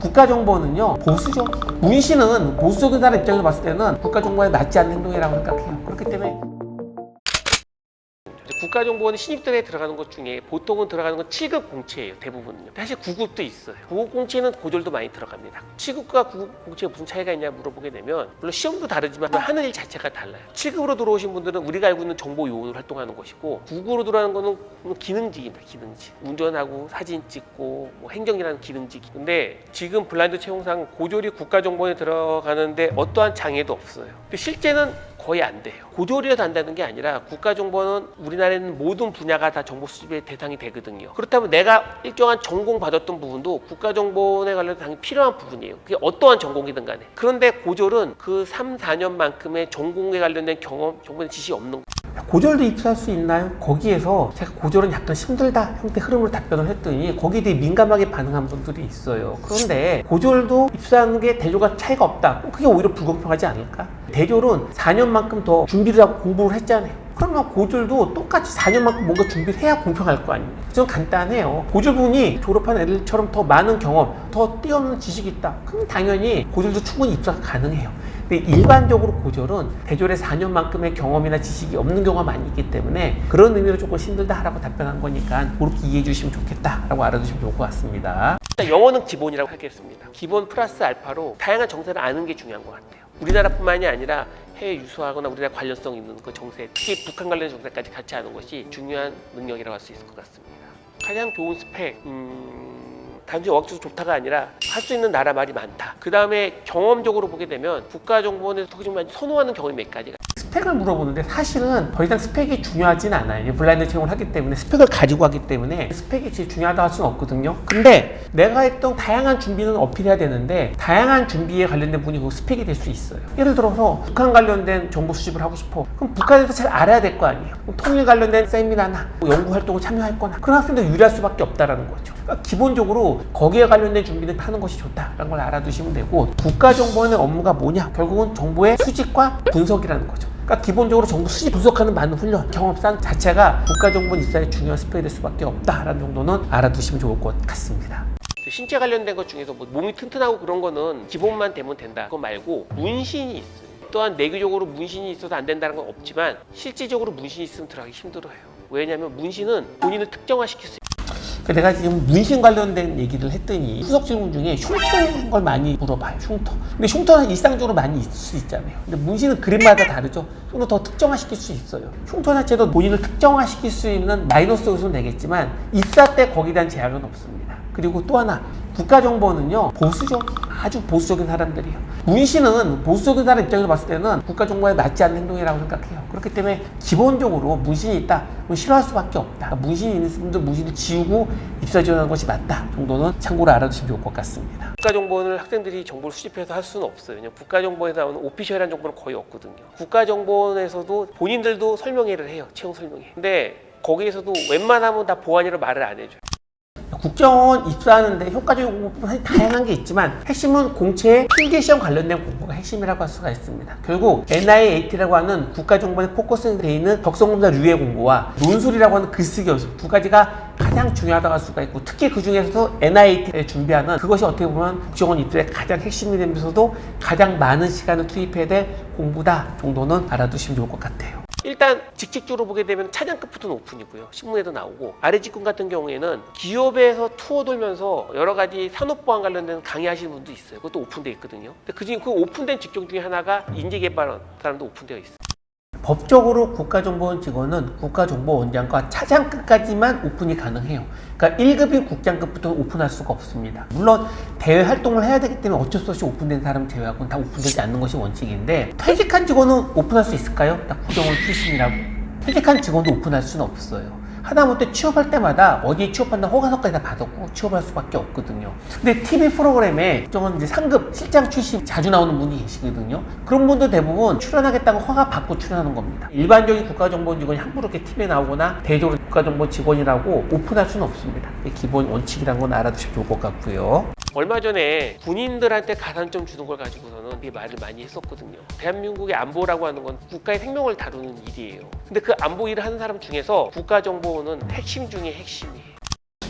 국가정보는요 보수죠. 문신은 보수적인 사람 입장에서 봤을 때는 국가정보에 맞지 않는 행동이라고 생각해요. 그렇기 때문에 국가정보원은 신입들에 들어가는 것 중에 보통은 들어가는 건 7급 공채예요. 대부분은요. 사실 9급도 있어요. 9급 공채는 고졸도 많이 들어갑니다. 7급과 9급 공채가 무슨 차이가 있냐 물어보게 되면 물론 시험도 다르지만 하는 일 자체가 달라요. 7급으로 들어오신 분들은 우리가 알고 있는 정보 요원으로 활동하는 것이고 9급으로 들어가는 거는 기능직입니다. 기능직. 운전하고 사진 찍고 뭐 행정이라는 기능직. 근데 지금 블라인드 채용상 고졸이 국가정보원에 들어가는데 어떠한 장애도 없어요. 근데 실제는 거의 안 돼요. 고졸이라도 한다는 게 아니라 국가정보는 우리나라에는 모든 분야가 다 정보 수집의 대상이 되거든요. 그렇다면 내가 일정한 전공 받았던 부분도 국가정보에 관련해서 당연히 필요한 부분이에요. 그게 어떠한 전공이든 간에. 그런데 고졸은 그 3, 4년만큼의 전공에 관련된 경험, 정보에 지식이 없는 거예요. 고졸도 입사할 수 있나요? 거기에서 제가 고졸은 약간 힘들다 형태 흐름으로 답변을 했더니 거기에 대해 민감하게 반응한 분들이 있어요. 그런데 고졸도 입사하는 게 대졸과 차이가 없다. 그게 오히려 불공평하지 않을까? 대졸은 4년만큼 더 준비를 하고 공부를 했잖아요. 그러면 고졸도 똑같이 4년만큼 뭔가 준비를 해야 공평할 거 아니에요. 좀 간단해요. 고졸분이 졸업한 애들처럼 더 많은 경험, 더 뛰어난 지식이 있다. 그럼 당연히 고졸도 충분히 입사가 가능해요. 근데 일반적으로 고졸은 대졸의 4년만큼의 경험이나 지식이 없는 경우가 많이 있기 때문에 그런 의미로 조금 힘들다라고 답변한 거니까 그렇게 이해해 주시면 좋겠다라고 알아두시면 좋을 것 같습니다. 일단 영어는 기본이라고 하겠습니다. 기본 플러스 알파로 다양한 정세를 아는 게 중요한 것 같아요. 우리나라뿐만이 아니라 해외 유수하거나 우리나라 관련성 있는 그 정세, 특히 북한 관련 정세까지 같이 아는 것이 중요한 능력이라고 할 수 있을 것 같습니다. 가장 좋은 스펙, 단순히 어학적으로 좋다가 아니라 할 수 있는 나라 말이 많다. 그 다음에 경험적으로 보게 되면 국가정보원에서 특히 선호하는 경험이 몇 가지가 스펙을 물어보는데 사실은 더 이상 스펙이 중요하진 않아요. 블라인드 채용을 하기 때문에 스펙을 가지고 하기 때문에 스펙이 제일 중요하다고 할 수는 없거든요. 근데 내가 했던 다양한 준비는 어필해야 되는데 다양한 준비에 관련된 분이 그 스펙이 될 수 있어요. 예를 들어서 북한 관련된 정보 수집을 하고 싶어. 그럼 북한에서 잘 알아야 될 거 아니에요. 그럼 통일 관련된 세미나나 연구 활동을 참여할 거나 그런 학생들 유리할 수밖에 없다라는 거죠. 그러니까 기본적으로 거기에 관련된 준비를 하는 것이 좋다라는 걸 알아두시면 되고 국가정보원의 업무가 뭐냐? 결국은 정보의 수집과 분석이라는 거죠. 그러니까 기본적으로 정보 수집 분석하는 많은 훈련, 경험상 자체가 국가정보원 입사에 중요한 스펙이 될 수밖에 없다라는 정도는 알아두시면 좋을 것 같습니다. 신체 관련된 것 중에서 뭐 몸이 튼튼하고 그런 거는 기본만 되면 된다. 그거 말고 문신이 있어요. 또한 내규적으로 문신이 있어도 안 된다는 건 없지만 실질적으로 문신이 있으면 들어가기 힘들어요. 왜냐하면 문신은 본인을 특정화시킬 수 있어요. 내가 지금 문신 관련된 얘기를 했더니 후속 질문 중에 흉터인 걸 많이 물어봐요. 흉터. 근데 흉터는 일상적으로 많이 있을 수 있잖아요. 근데 문신은 그림마다 다르죠. 좀 더 특정화시킬 수 있어요. 흉터 자체도 본인을 특정화시킬 수 있는 마이너스 요소는 되겠지만 입사 때 거기에 대한 제약은 없습니다. 그리고 또 하나 국가정보는요 보수죠. 아주 보수적인 사람들이에요. 문신은 보수적인 사람 입장에서 봤을 때는 국가정보에 맞지 않는 행동이라고 생각해요. 그렇기 때문에 기본적으로 문신이 있다 그럼 싫어할 수밖에 없다. 그러니까 문신이 있는 분들 문신을 지우고 입사 지원하는 것이 맞다 정도는 참고로 알아두시면 좋을 것 같습니다. 국가정보원을 학생들이 정보를 수집해서 할 수는 없어요. 왜냐하면 국가정보에서 나오는 오피셜한 정보는 거의 없거든요. 국가정보원에서도 본인들도 설명회를 해요. 채용 설명회. 근데 거기에서도 웬만하면 다 보안이라고 말을 안 해줘요. 국정원 입사하는데 효과적인 공부는 다양한 게 있지만 핵심은 공채의 필기시험 관련된 공부가 핵심이라고 할 수가 있습니다. 결국 NIAT라고 하는 국가정보에 포커스되어 있는 적성검사 류의 공부와 논술이라고 하는 글쓰기 연습 두 가지가 가장 중요하다고 할 수가 있고 특히 그 중에서도 NIAT를 준비하는 그것이 어떻게 보면 국정원 입사의 가장 핵심이 되면서도 가장 많은 시간을 투입해야 될 공부다 정도는 알아두시면 좋을 것 같아요. 일단 직책적으로 보게 되면 차장급부터는 오픈이고요. 신문에도 나오고 아래 직군 같은 경우에는 기업에서 투어 돌면서 여러 가지 산업보안 관련된 강의하시는 분도 있어요. 그것도 오픈되어 있거든요. 근데 그중에 그 오픈된 직종 중에 하나가 인재개발원 사람도 오픈되어 있어요. 법적으로 국가정보원 직원은 국가정보원장과 차장급까지만 오픈이 가능해요. 그러니까 1급인 국장급부터는 오픈할 수가 없습니다. 물론 대외 활동을 해야 되기 때문에 어쩔 수 없이 오픈된 사람 제외하고는 다 오픈되지 않는 것이 원칙인데 퇴직한 직원은 오픈할 수 있을까요? 딱 국정원 출신이라고. 퇴직한 직원도 오픈할 수는 없어요. 하다못해 취업할 때마다 어디에 취업한다는 허가서까지 다 받았고 취업할 수밖에 없거든요. 근데 TV 프로그램에 국정원 이제 상급 실장 출신 자주 나오는 분이 계시거든요. 그런 분들 대부분 출연하겠다고 허가 받고 출연하는 겁니다. 일반적인 국가정보원 직원이 함부로 이렇게 TV에 나오거나 대졸 국가정보 직원이라고 오픈할 수는 없습니다. 기본 원칙이라는 건 알아두시면 좋을 것 같고요. 얼마 전에 군인들한테 가산점 주는 걸 가지고서는 되게 말을 많이 했었거든요. 대한민국의 안보라고 하는 건 국가의 생명을 다루는 일이에요. 근데 그 안보 일을 하는 사람 중에서 국가정보원은 핵심 중에 핵심이에요.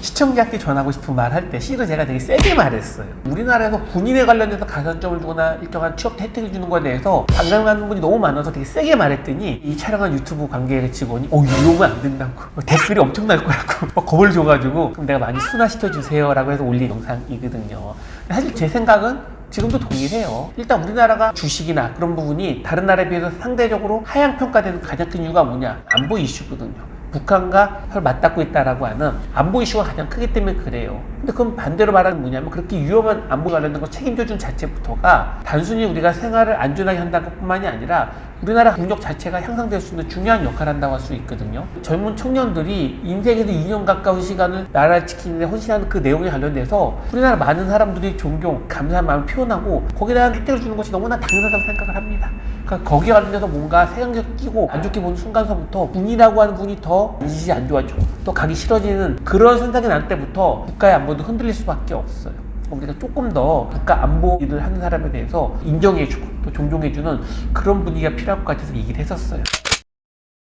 시청자께 전하고 싶은 말 할 때 실은 제가 되게 세게 말했어요. 우리나라에서 군인에 관련해서 가산점을 주거나 일정한 취업 혜택을 주는 거에 대해서 반감하는 분이 너무 많아서 되게 세게 말했더니 이 촬영한 유튜브 관계 직원이 이러면 안 된다고 댓글이 엄청 날 거라고 막 겁을 줘가지고 그럼 내가 많이 순화시켜 주세요 라고 해서 올린 영상이거든요. 사실 제 생각은 지금도 동일해요. 일단 우리나라가 주식이나 그런 부분이 다른 나라에 비해서 상대적으로 하향 평가되는 가장 큰 이유가 뭐냐? 안보 이슈거든요. 북한과 혈 맞닿고 있다라고 하는 안보 이슈가 가장 크기 때문에 그래요. 근데 그럼 반대로 말하는 뭐냐면 그렇게 위험한 안보 관련된 거 책임져 준 자체부터가 단순히 우리가 생활을 안전하게 한다는 것뿐만이 아니라 우리나라 국력 자체가 향상될 수 있는 중요한 역할을 한다고 할 수 있거든요. 젊은 청년들이 인생에서 2년 가까운 시간을 나라를 지키는 데 헌신하는 그 내용에 관련돼서 우리나라 많은 사람들이 존경, 감사한 마음을 표현하고 거기에 대한 혜택을 주는 것이 너무나 당연하다고 생각을 합니다. 그러니까 거기에 관련돼서 뭔가 세상적 끼고 안 좋게 보는 순간서부터 군이라고 하는 분이 더 인식이 안 좋아지고 또 가기 싫어지는 그런 현상이 날 때부터 국가의 안보도 흔들릴 수밖에 없어요. 우리가 조금 더 국가 안보 일을 하는 사람에 대해서 인정해주고 또 존중해주는 그런 분위기가 필요할 것 같아서 얘기를 했었어요.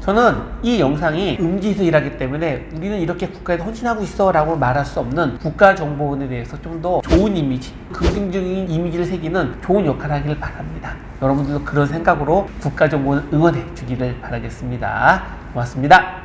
저는 이 영상이 음지에서 일하기 때문에 우리는 이렇게 국가에 헌신하고 있어 라고 말할 수 없는 국가정보원에 대해서 좀 더 좋은 이미지, 긍정적인 이미지를 새기는 좋은 역할을 하기를 바랍니다. 여러분들도 그런 생각으로 국가정보원 응원해 주기를 바라겠습니다. 고맙습니다.